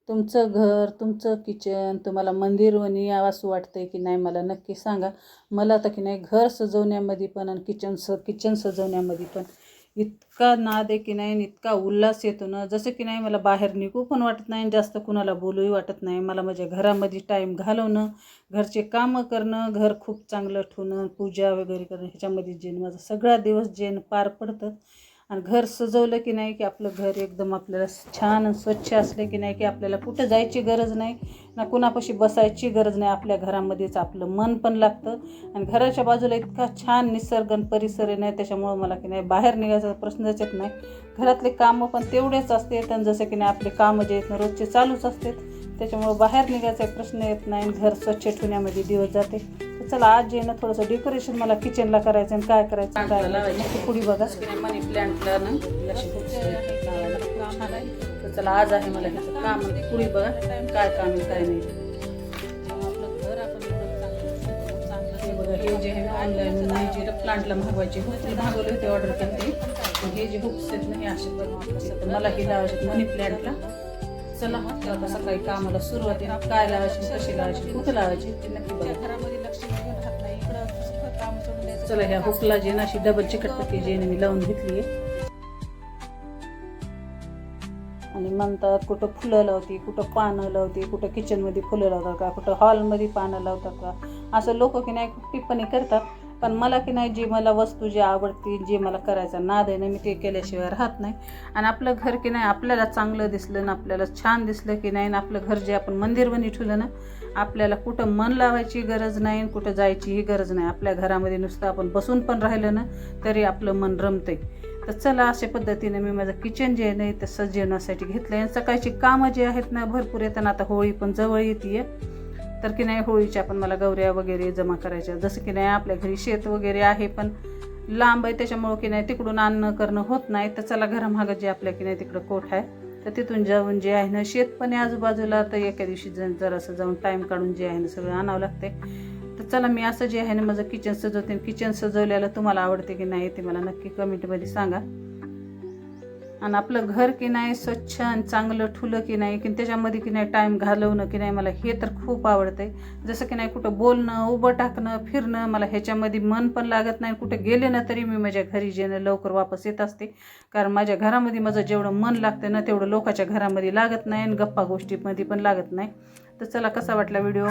तुमचं घर, तुमचं किचन तुम्हाला मंदिरवणी असं वाटतंय की नाही मला नक्की सांगा. मला तर की नाही घर सजवण्यामध्ये पण आणि किचन सजवण्यामध्ये पण इतका नाद आहे की नाही आणि इतका उल्हास येतो ना, जसं की नाही मला बाहेर निघू पण वाटत नाही आणि जास्त कुणाला बोलूही वाटत नाही. मला माझ्या घरामध्ये टाईम घालवणं, घरचे कामं करणं, घर खूप चांगलं ठेवणं, पूजा वगैरे करणं ह्याच्यामध्ये जे माझा सगळा दिवस जे पार पडतं. आणि घर सजवलं की नाही की आपलं घर एकदम आपल्याला छान आणि स्वच्छ असलं की नाही की आपल्याला कुठं जायची गरज नाही ना, कुणापाशी बसायची गरज नाही. आपल्या घरामध्येच आपलं मन पण लागतं आणि घराच्या बाजूला इतका छान निसर्ग आणि परिसर नाही, त्याच्यामुळं मला की नाही बाहेर निघायचा प्रश्नच येत नाही. घरातले कामं पण तेवढेच असतात आणि जसं की नाही आपले कामं जे आहेत ना रोजचे चालूच असतात, त्याच्यामुळं बाहेर निघायचा प्रश्न येत नाही. घर स्वच्छ ठेवण्यामध्ये दिवस जाते. चला आज जे ना थोडंसं डेकोरेशन मला किचनला करायचं आणि काय करायचं काय लावायचं पुढी बघा. मनी प्लॅन्टला ना तर चला आज आहे मला ह्याचं काम पुढी बघा काय काम आहे काय नाही. हे बघा हे जे आहे ऑनलाईन मी जे प्लांटला मागवायचे मागवले होते ऑर्डर केले. हे जे हुक्स आहेत ना हे असे बनवून मला हे लावायचे मनी प्लॅन्टला. चला आता सकाळी कामाला सुरुवात आहे. काय लावायची, कशी लावायची, कुठं लावायची ते नक्की बघा. चला ह्या हुकला जे ना अशी डबल चिकटपट्टी जे मी लावून घेतली आहे. आणि म्हणतात कुठं फुलं लावते, कुठं पानं लावते, कुठं किचनमध्ये फुलं लावतात का, कुठं हॉलमध्ये पानं लावतात का, असं लोक की नाही खूप टिप्पणी करतात. पण मला की नाही जी मला वस्तू जी आवडते, जे मला करायचा नाद आहे ना, मी ते केल्याशिवाय राहत नाही. आणि आपलं घर की नाही आपल्याला चांगलं दिसलं ना, आपल्याला छान दिसलं की नाही ना, आपलं घर जे आपण मंदिरवणी ठेवलं ना, आपल्याला कुठं मन लावायची गरज नाही, कुठं जायचीही गरज नाही. आपल्या घरामध्ये नुसतं आपण बसून पण राहिलं ना तरी आपलं मन रमतंय. तर चला अशा पद्धतीने मी माझं किचन जे आहे ना ते सजवण्यासाठी घेतलं आहे. सकाळची कामं जे आहेत ना भरपूर येतात. आता होळी पण जवळ येते, तर की नाही होळीच्या पण मला गौऱ्या वगैरे जमा करायच्या. जसं की नाही आपल्या घरी शेत वगैरे आहे पण लांब आहे, त्याच्यामुळं की नाही तिकडून आणणं करणं होत नाही. तर चला घरामागं जे आपल्या की नाही तिकडं कोठ आहे तर तिथून जाऊन जे आहे ना शेत पण आहे आजूबाजूला, तर एका दिवशी जरासं जाऊन टाईम काढून जे आहे ना सगळं आणावं लागते. तर चला मी असं जे आहे ना माझं किचन सजवते. किचन सजवल्याला तुम्हाला आवडते की नाही ते मला नक्की कमेंटमध्ये सांगा. आणि आपलं घर की नाही स्वच्छ आणि चांगलं ठुलं की नाही की त्याच्यामध्ये की नाही टाईम घालवणं की नाही मला हे तर खूप आवडतं. जसं की नाही कुठं बोलणं, उभं टाकणं, फिरणं मला ह्याच्यामध्ये मन पण लागत नाही. कुठं गेले ना तरी मी माझ्या घरी जे ना लवकर वापस येत असते, कारण माझ्या घरामध्ये माझं जेवढं मन लागतं ना तेवढं लोकांच्या घरामध्ये लागत नाही आणि गप्पा गोष्टीमध्ये पण लागत नाही. तर चला कसा वाटला व्हिडिओ.